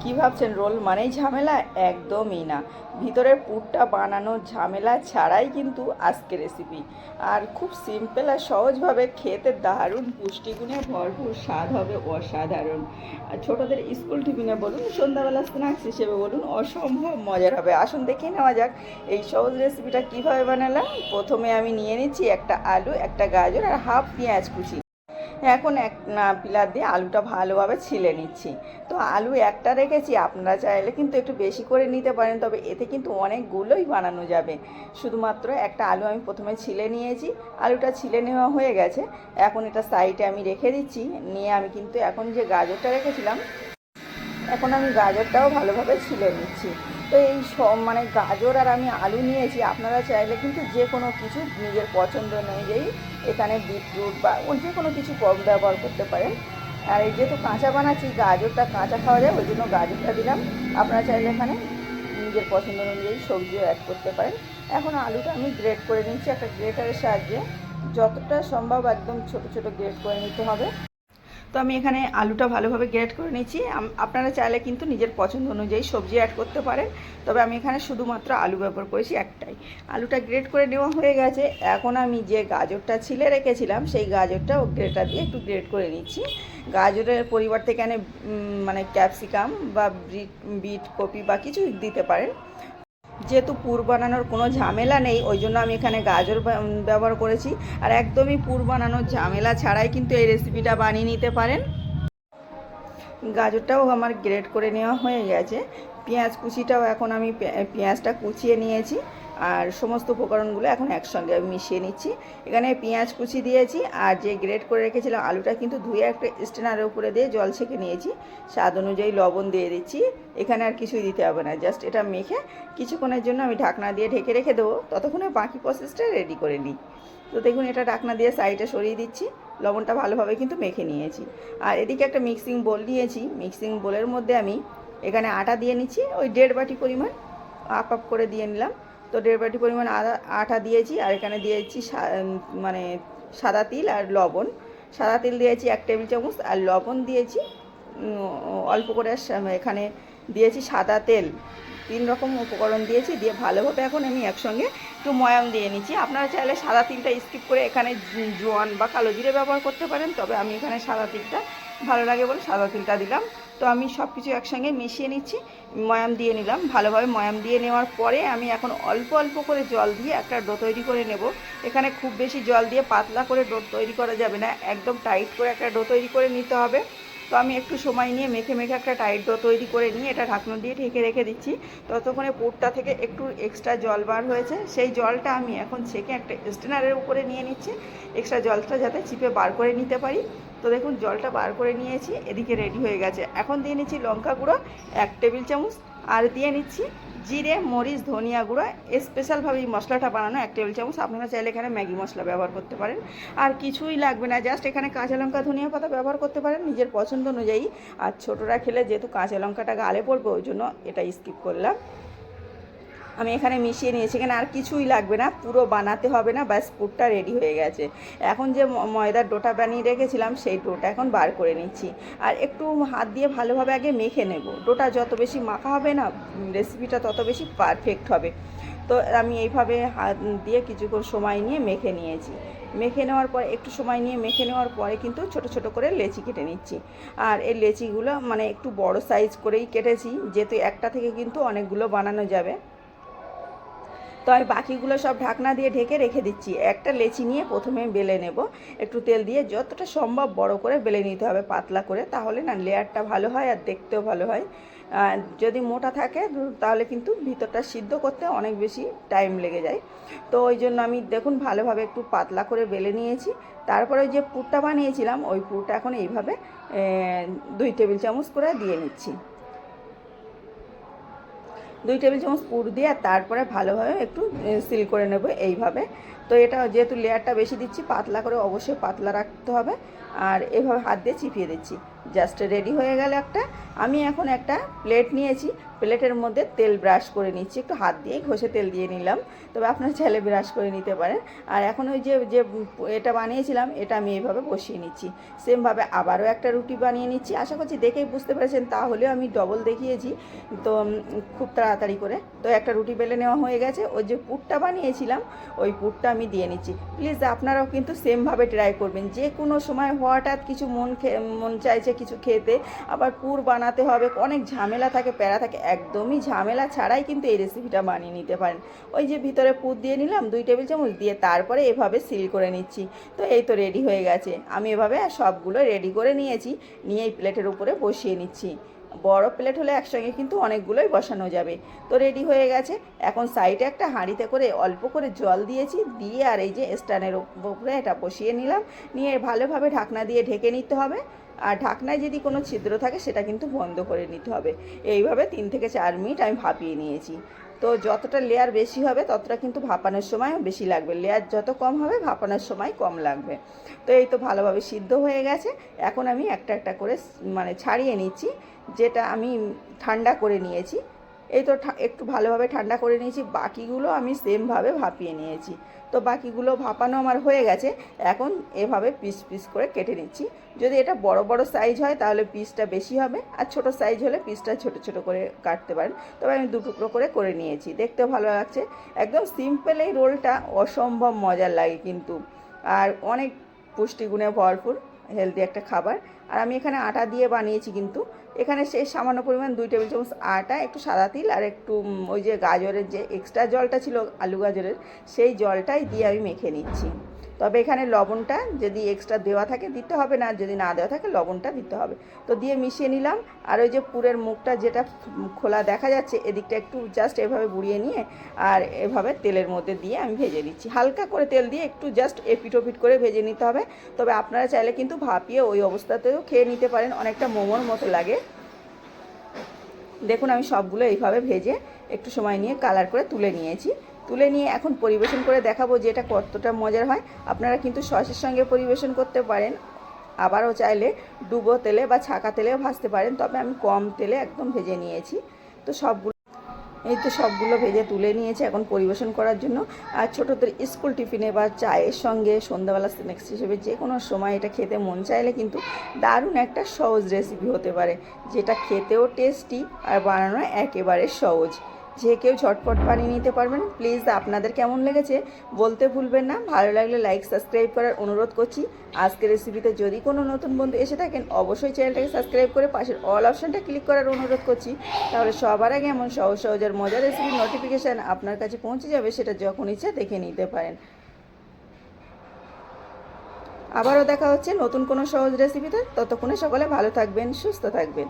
কি ভাবছেন রোল মানেই ঝামেলা? একদমই না। ভিতরের পুরটা বানানোর ঝামেলা ছাড়াই কিন্তু আজকের রেসিপি। আর খুব সিম্পল আর সহজভাবে খেতে দারুণ, পুষ্টিগুণে ভরপুর, স্বাদ হবে অসাধারণ। আর ছোটোদের স্কুল টিফিনে বলুন, সন্ধ্যাবেলা স্ন্যাক্স হিসেবে বলুন, অসম্ভব মজার হবে। আসুন দেখে নেওয়া যাক এই সহজ রেসিপিটা কীভাবে বানালাম। প্রথমে আমি নিয়ে নিচ্ছি একটা আলু, একটা গাজর আর হাফ পেঁয়াজ কুচি। এখন এক পিলার দিয়ে আলুটা ভালোভাবে ছিলে নিচ্ছি। তো আলু একটা রেখেছি, আপনারা চাইলে কিন্তু একটু বেশি করে নিতে পারেন, তবে এতে কিন্তু অনেকগুলোই বানানো যাবে। শুধুমাত্র একটা আলু আমি প্রথমে ছিলে নিয়েছি। আলুটা ছিলে নেওয়া হয়ে গেছে, এখন এটা সাইডে আমি রেখে দিচ্ছি। নিয়ে আমি কিন্তু এখন যে গাজরটা রেখেছিলাম, এখন আমি গাজরটাও ভালোভাবে ছিলে নিচ্ছি। তো এই সব মানে গাজর আর আমি আলু নিয়েছি, আপনারা চাইলে কিন্তু যে কোনো কিছু নিজের পছন্দ অনুযায়ী এখানে বিটরুট বা যে কোনো কিছু কম ব্যবহার করতে পারেন। আর এই যেহেতু কাঁচা বানাচ্ছি, গাজরটা কাঁচা খাওয়া যায়, ওই জন্য গাজরটা দিলাম। আপনারা চাইলে এখানে নিজের পছন্দ অনুযায়ী সবজিও অ্যাড করতে পারেন। এখন আলুটা আমি গ্রেট করে নিচ্ছি একটা গ্রেটারের সাহায্যে। যতটা সম্ভব একদম ছোট ছোট গ্রেট করে নিতে হবে। তো আমি এখানে আলুটা ভালোভাবে গ্রেট করে নিচ্ছি। আপনারা চাইলে কিন্তু নিজের পছন্দ অনুযায়ী সবজি অ্যাড করতে পারেন, তবে আমি এখানে শুধুমাত্র আলু ব্যবহার করেছি একটাই। আলুটা গ্রেট করে নেওয়া হয়ে গেছে। এখন আমি যে গাজরটা ছিলে রেখেছিলাম, সেই গাজরটা গ্রেটার দিয়ে একটু গ্রেট করে নিচ্ছি। গাজরের পরিবর্তে এখানে মানে ক্যাপসিকাম বা বিট কপি বা কিছু দিতে পারেন। যেহেতু পুর বানানোর কোনো ঝামেলা নেই, ওই জন্য আমি এখানে গাজর ব্যবহার করেছি। আর একদমই পুর বানানোর ঝামেলা ছাড়াই কিন্তু এই রেসিপিটা বানিয়ে নিতে পারেন। গাজরটাও আমার গ্রেট করে নেওয়া হয়ে গেছে। পেঁয়াজ কুচিটাও এখন আমি পেঁয়াজটা কুচিয়ে নিয়েছি। আর সমস্ত উপকরণগুলো এখন একসঙ্গে আমি মিশিয়ে নিচ্ছি। এখানে পেঁয়াজ কুচি দিয়েছি, আর যে গ্রেট করে রেখেছিলাম আলুটা কিন্তু ধুয়ে একটা স্ট্রেনারের উপরে দিয়ে জল ছেঁকে নিয়েছি। স্বাদ অনুযায়ী লবণ দিয়ে দিচ্ছি। এখানে আর কিছুই দিতে হবে না, জাস্ট এটা মেখে কিছুক্ষণের জন্য আমি ঢাকনা দিয়ে ঢেকে রেখে দেবো। ততক্ষণে বাকি প্রসেসটা রেডি করে নিই। তো দেখুন, এটা ঢাকনা দিয়ে সাইডে সরিয়ে দিচ্ছি। লবণটা ভালোভাবে কিন্তু মেখে নিয়েছি। আর এদিকে একটা মিক্সিং বোল নিয়েছি। মিক্সিং বোলের মধ্যে আমি এখানে আটা দিয়ে নিচ্ছি, ওই 1.5 বাটি পরিমাণ আপ করে দিয়ে নিলাম। তো 1.5 বাটি পরিমাণ আটা দিয়েছি। আর এখানে দিয়েছি মানে সাদা তিল আর লবণ। সাদা তিল দিয়েছি 1 টেবিল চামচ, আর লবণ দিয়েছি অল্প করে। এখানে দিয়েছি সাদা তেল। 3 রকম উপকরণ দিয়েছি। দিয়ে ভালোভাবে এখন আমি একসঙ্গে একটু ময়াম দিয়ে নিচ্ছি। আপনারা চাইলে সাদা তিলটা স্কিপ করে এখানে জোয়ান বা কালো জিরে ব্যবহার করতে পারেন, তবে আমি এখানে সাদা তিলটা ভালো লাগে বলে সাদা তিলটা দিলাম। তো আমি সব কিছু একসঙ্গে মিশিয়ে নিচ্ছি। ময়াম দিয়ে নিলাম। ভালোভাবে ময়াম দিয়ে নেওয়ার পরে আমি এখন অল্প অল্প করে জল দিয়ে একটা ডো তৈরি করে নেব। এখানে খুব বেশি জল দিয়ে পাতলা করে ডো তৈরি করা যাবে না, একদম টাইট করে একটা ডো তৈরি করে নিতে হবে। তো আমি একটু সময় নিয়ে মেখে মেখে একটা টাইট ডো তৈরি করে নিয়ে এটা ঢাকনা দিয়ে ঢেকে রেখে দিচ্ছি। ততক্ষণে পুরটা থেকে একটু এক্সট্রা জল বার হয়েছে, সেই জলটা আমি এখন ছেঁকে একটা স্ট্রেনারের উপরে নিয়ে নিচ্ছি, এক্সট্রা জলটা যাতে চিপে বার করে নিতে পারি। তো দেখুন, জলটা বার করে নিয়েছি। এদিকে রেডি হয়ে গেছে। এখন দিয়ে নিচ্ছি লঙ্কা গুঁড়ো 1 টেবিল চামচ, আর দিয়ে নিচ্ছি জিরে, মরিচ, ধনিয়া গুঁড়ো। স্পেশালভাবে এই মশলাটা বানানো 1 টেবিল চামচ। আপনারা চাইলে এখানে ম্যাগি মশলা ব্যবহার করতে পারেন। আর কিছুই লাগবে না, জাস্ট এখানে কাঁচা লঙ্কা, ধনিয়া পাতা ব্যবহার করতে পারেন নিজের পছন্দ অনুযায়ী। আর ছোটরা খেলে যেহেতু কাঁচা লঙ্কাটা গালে পড়বে, ওই জন্য এটা স্কিপ করলাম। আমি এখানে মিশিয়ে নিয়েছি। এখানে আর কিছুই লাগবে না, পুরো বানাতে হবে না, ব্যাস পুরটা রেডি হয়ে গেছে। এখন যে ময়দার ডোটা বানিয়ে রেখেছিলাম, সেই ডোটা এখন বার করে নিচ্ছি। আর একটু হাত দিয়ে ভালোভাবে আগে মেখে নেব। ডোটা যত বেশি মাখা হবে না, রেসিপিটা তত বেশি পারফেক্ট হবে। তো আমি এইভাবে হাত দিয়ে কিছুক্ষণ সময় নিয়ে মেখে নিয়েছি। মেখে নেওয়ার পর একটু সময় নিয়ে মেখে নেওয়ার পরে কিন্তু ছোট ছোট করে লেচি কেটে নিচ্ছি। আর এই লেচিগুলো মানে একটু বড় সাইজ করেই কেটেছি, যেহেতু একটা থেকে কিন্তু অনেকগুলো বানানো যাবে। তো আমি বাকিগুলো সব ঢাকনা দিয়ে ঢেকে রেখে দিচ্ছি। একটা লেচি নিয়ে প্রথমে বেলে নেব। একটু তেল দিয়ে যতটা সম্ভব বড় করে বেলে নিতে হবে, পাতলা করে, তাহলে না লেয়ারটা ভালো হয় আর দেখতেও ভালো হয়। যদি মোটা থাকে তাহলে কিন্তু ভিতরটা সিদ্ধ করতে অনেক বেশি টাইম লেগে যায়। তো ওই জন্য আমি দেখুন ভালোভাবে একটু পাতলা করে বেলে নিয়েছি। তারপরে ওই যে পুরটা বানিয়েছিলাম, ওই পুরটা এখন এইভাবে 2 টেবিল চামচ করে দিয়ে নিচ্ছি। 2 টেবিল চামচ পুর দিয়ে তারপরে ভালোভাবে একটু সিল করে নেব এইভাবে। তো এটা যেহেতু লেয়ারটা বেশি দিচ্ছি, পাতলা করে অবশ্যই পাতলা রাখতে হবে। আর এভাবে হাত দিয়ে চিপিয়ে দিচ্ছি। জাস্ট রেডি হয়ে গেল একটা। আমি এখন একটা প্লেট নিয়েছি। প্লেটের মধ্যে তেল ব্রাশ করে নিচ্ছি, একটু হাত দিয়ে ঘষে তেল দিয়ে নিলাম, তবে আপনারা চাইলে ব্রাশ করে নিতে পারেন। আর এখন ওই যে যে এটা বানিয়েছিলাম এটা আমি এইভাবে বসিয়ে নিচ্ছি। সেমভাবে আবারও একটা রুটি বানিয়ে নিচ্ছি। আশা করছি দেখেই বুঝতে পেরেছেন, তাহলেও আমি ডবল দেখিয়েছি তো খুব তাড়াতাড়ি করে। তো একটা রুটি বেলে নেওয়া হয়ে গেছে। ওই যে পুরটা বানিয়েছিলাম ওই পুরটা আমি দিয়ে নিচ্ছি। প্লিজ আপনারাও কিন্তু সেমভাবে ট্রাই করবেন। যে কোনো সময় হঠাৎ কিছু মন চাইছে কিছু খেতে, আবার পুর বানাতে হবে, অনেক ঝামেলা থাকে, প্যারা থাকে, একদমই ঝামেলা ছাড়াই কিন্তু এই রেসিপিটা বানিয়ে নিতে পারেন। ওই যে ভিতরে পুর দিয়ে নিলাম 2 টেবিল চামচ, দিয়ে তারপরে এভাবে সিল করে নিচ্ছি। তো এই তো রেডি হয়ে গেছে। আমি এভাবে সবগুলো রেডি করে নিয়েছি, নিয়ে এই প্লেটের উপরে বসিয়ে নিচ্ছি। বড় প্লেট হলে একসঙ্গে কিন্তু অনেকগুলোই বসানো যাবে। তো রেডি হয়ে গেছে। এখন সাইডে একটা হাঁড়িতে করে অল্প করে জল দিয়েছি, দিয়ে আর এই যে স্ট্যান্ডের উপরে এটা বসিয়ে নিলাম, নিয়ে ভালোভাবে ঢাকনা দিয়ে ঢেকে নিতে হবে। আর ঢাকনায় যদি কোনো ছিদ্র থাকে সেটা কিন্তু বন্ধ করে নিতে হবে। এইভাবে 3 থেকে 4 মিনিট আমি ভাপিয়ে নিয়েছি। তো যতটা লেয়ার বেশি হবে ততটা কিন্তু ভাপানোর সময় বেশি লাগবে, লেয়ার যত কম হবে ভাপানোর সময় কম লাগবে। তো এই তো ভালোভাবে সিদ্ধ হয়ে গেছে। এখন আমি একটা একটা করে মানে ছাড়িয়ে নিচ্ছি, যেটা আমি ঠান্ডা করে নিয়েছি। এই তো একটু ভালোভাবে ঠান্ডা করে নিয়েছি, বাকিগুলো আমি সেমভাবে ভাপিয়ে নিয়েছি। তো বাকিগুলো ভাপানো আমার হয়ে গেছে। এখন এভাবে পিস পিস করে কেটে নিচ্ছি। যদি এটা বড় বড় সাইজ হয় তাহলে পিসটা বেশি হবে, আর ছোট সাইজ হলে পিসটা ছোট ছোট করে কাটতে পারেন। তবে আমি 2 টুকরো করে নিয়েছি, দেখতে ভালো লাগছে। একদম সিম্পল এই রোলটা অসম্ভব মজার লাগে কিন্তু, আর অনেক পুষ্টিগুণে ভরপুর, হেলদি একটা খাবার। আর আমি এখানে আটা দিয়ে বানিয়েছি কিন্তু। এখানে সেই সামান্য পরিমাণ 2 টেবিল চামচ আটা, একটু সাদা তিল, আর একটু ওই যে গাজরের যে এক্সট্রা জলটা ছিল আলু গাজরের, সেই জলটাই দিয়ে আমি মেখে নিচ্ছি। তবে এখানে লবণটা যদি এক্সট্রা দেওয়া থাকে দিতে হবে, না যদি না দেওয়া থাকে লবণটা দিতে হবে। তো দিয়ে মিশিয়ে নিলাম। আর ওই যে পুরের মুখটা যেটা খোলা দেখা যাচ্ছে, এদিকটা একটু জাস্ট এভাবে বুড়িয়ে নিয়ে আর এভাবে তেলের মধ্যে দিয়ে আমি ভেজে নিচ্ছি। হালকা করে তেল দিয়ে একটু জাস্ট এপিট ওপিট করে ভেজে নিতে হবে। তবে আপনারা চাইলে কিন্তু ভাপিয়ে ওই অবস্থাতেও খেয়ে নিতে পারেন, অনেকটা মোমোর মতো লাগে। দেখুন আমি সবগুলো এইভাবে ভেজে একটু সময় নিয়ে কালার করে তুলে নিয়েছি। তুলে নিয়ে এখন পরিবেশন করে দেখাবো যে এটা কতটা মজার হয়। আপনারা কিন্তু সসের সঙ্গে পরিবেশন করতে পারেন, আবারও চাইলে ডুবো তেলে বা ছাকা তেলেও ভাজতে পারেন, তবে আমি কম তেলে একদম ভেজে নিয়েছি। তো সবগুলো ভেজে তুলে নিয়েছি এখন পরিবেশন করার জন্য। আর ছোটোদের স্কুল টিফিনে বা চায়ের সঙ্গে সন্ধ্যাবেলা স্ন্যাক্স হিসেবে যে কোনো সময় এটা খেতে মন চাইলে কিন্তু দারুণ একটা সহজ রেসিপি হতে পারে, যেটা খেতেও টেস্টি আর বানানো একেবারে সহজ। যে কেউ ঝটপট বানিয়ে নিতে পারবেন। প্লিজ আপনাদের কেমন লেগেছে বলতে ভুলবেন না। ভালো লাগলে লাইক সাবস্ক্রাইব করার অনুরোধ করছি। আজকের রেসিপিতে যদি কোনো নতুন বন্ধু এসে থাকেন অবশ্যই চ্যানেলটাকে সাবস্ক্রাইব করে পাশের অল অপশানটা ক্লিক করার অনুরোধ করছি। তাহলে সবার আগে এমন সহজ সহজ আর মজার রেসিপির নোটিফিকেশান আপনার কাছে পৌঁছে যাবে, সেটা যখন ইচ্ছা দেখে নিতে পারেন। আবারও দেখা হচ্ছে নতুন কোনো সহজ রেসিপিতে। ততক্ষণে সকলে ভালো থাকবেন, সুস্থ থাকবেন।